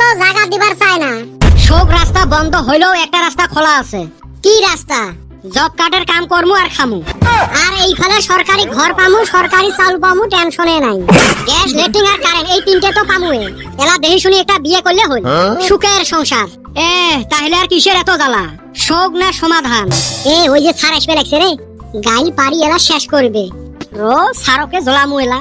তো জায়গা দিবার চায় না। সব রাস্তা বন্ধ হইলেও একটা রাস্তা খোলা আছে। কি রাস্তা? জব কার্ডের কাম করমু আর খামু। আর এই ফলে সরকারি ঘর পামু, সরকারি চাউল পামু, টেনশনে নাই। গ্যাস, লেট্রিন আর কারেন্ট এই তিনটে তো পামুই। এলা দেহি শুনি একটা বিয়ে করলে হল, সুখের সংসার। তাহলে আর কিসের এত জ্বালা? শোক না সমাধান? ওই যে স্যার আসবে লাগছে রে, গাইল পারি এলা শেষ করবে। সারকে জ্বলামু এলা।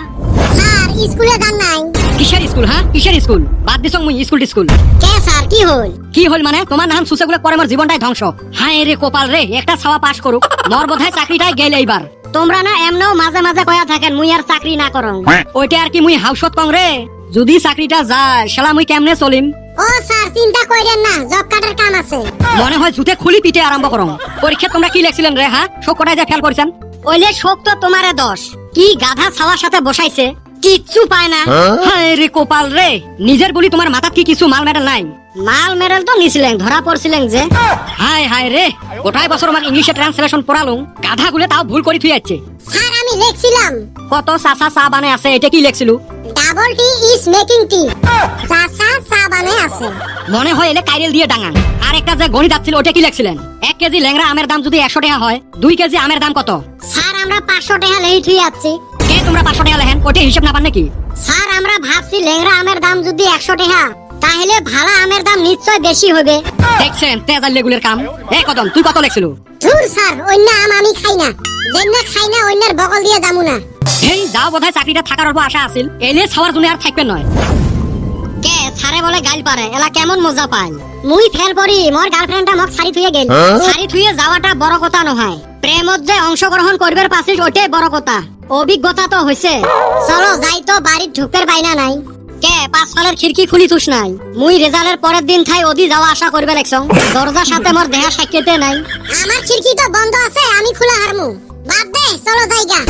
স্যার স্কুলে যান নাই? কিসের স্কুল? হ্যাঁ কিসের স্কুল? বাদ দিছ মুই স্কুল টিস্কুল। কে স্যার কি হল? কি হল মানে তোমার নাম সুসেগুলো পরে মোর জীবনটাই ধ্বংস। হায় রে কপাল রে, একটা ছাওয়া পাস করুক, মোর বোধহয় চাকরিটাই গেল এইবার। তোমরা না এমনও মাঝে মাঝে কয়া থাকেন মুই আর চাকরি না করং। ওইটা আর কি মুই হাউসত কং রে, যদি চাকরিটা যায় শালা মুই কেমনে চলিম? ও স্যার চিন্তা কইরেন না, জব কার্ডের কাম আছে। মনে হয় জুতে খুলি পিটে আরম্ভ করং। পরীক্ষা তোমরা কি লেখছিলেন রে? হ্যাঁ শোক কটায় যে ফেল করছেন। ওইলে শোক তো তোমারে দোষ। কি গাধা ছাওয়ার সাথে বসাইছে, কিচ্ছু পায় না। হায় রে কপাল রে, নিজের বলি তোমার মাথাত কি কিছু মাল মেডেল নাই? মাল মেডেল তো নিছিলেন, ধরা পড়ছিলেন যে। হায় হায় রে, গোটাই বছর আমার ইংলিশে ট্রান্সলেশন পড়ালুম, গাধা গুলে তাও ভুল করে থুই যাচ্ছে। স্যার আমি লিখছিলাম কত চাচা চা বানে আছে, এটা কি লেখছিল? Double T is making tea. চাচা চা বানে আছে। মনে হয় এলে কাইরেল দিয়ে ডাঙান। আর একটা যে গণিত আছিল ওটা কি লেখছিলেন? 1 কেজি ল্যাংড়া আমের দাম যদি 100 টাকা হয়, 2 কেজি আমের দাম কত? স্যার আমরা 500 টাকা লেই থুই যাচ্ছি। কে তোমরা 500 টাকা লেখেন? ওটা হিসাব না পান নাকি? স্যার আমরা ভাবছি ল্যাংড়া আমের দাম যদি 100 টাকা, তাহলে ভালা আমের দাম নিশ্চয় বেশি হবে। দেখছেন তেজাল লেগুলের কাম। কদম তুই কত লেখছিল? ধুর স্যার, অন্য আম আমি খাই না, যেন খাই না অন্যের বগল দিয়ে যামু না। যাও বোধহয় চাকরিটা থাকার অল্প আশা আছিল, এলে ছাওয়ার জন্য আর থাকবেন নয়। কে সারে বলে গাইল পারে, এলা কেমন মজা পায়। মুই ফেল পড়ি, মোর গার্লফ্রেন্ডটা মোক ছাড়ি থুয়ে গেল। শাড়ি থুয়ে যাওয়াটা বড় কথা নহয়, প্রেমত যে অংশগ্রহণ করবার পাছিস ওটাই বড় কথা। অভিজ্ঞতা তো হইছে। চলো যাই তো, বাড়ির ঢুকের বাইনা নাই। কে 5 সালের খিড়কি খুলি থুস নাই? মুই রেজাল্টের পরের দিন থাই ওদি যাওয়া আশা করবে লাগছং, দরজার সাথে মোর দেহা সাক্ষাতে নাই। আমার খিড়কি তো বন্ধ আছে, আমি খোলা হারমু। বাদ দে, চলো যাইগা।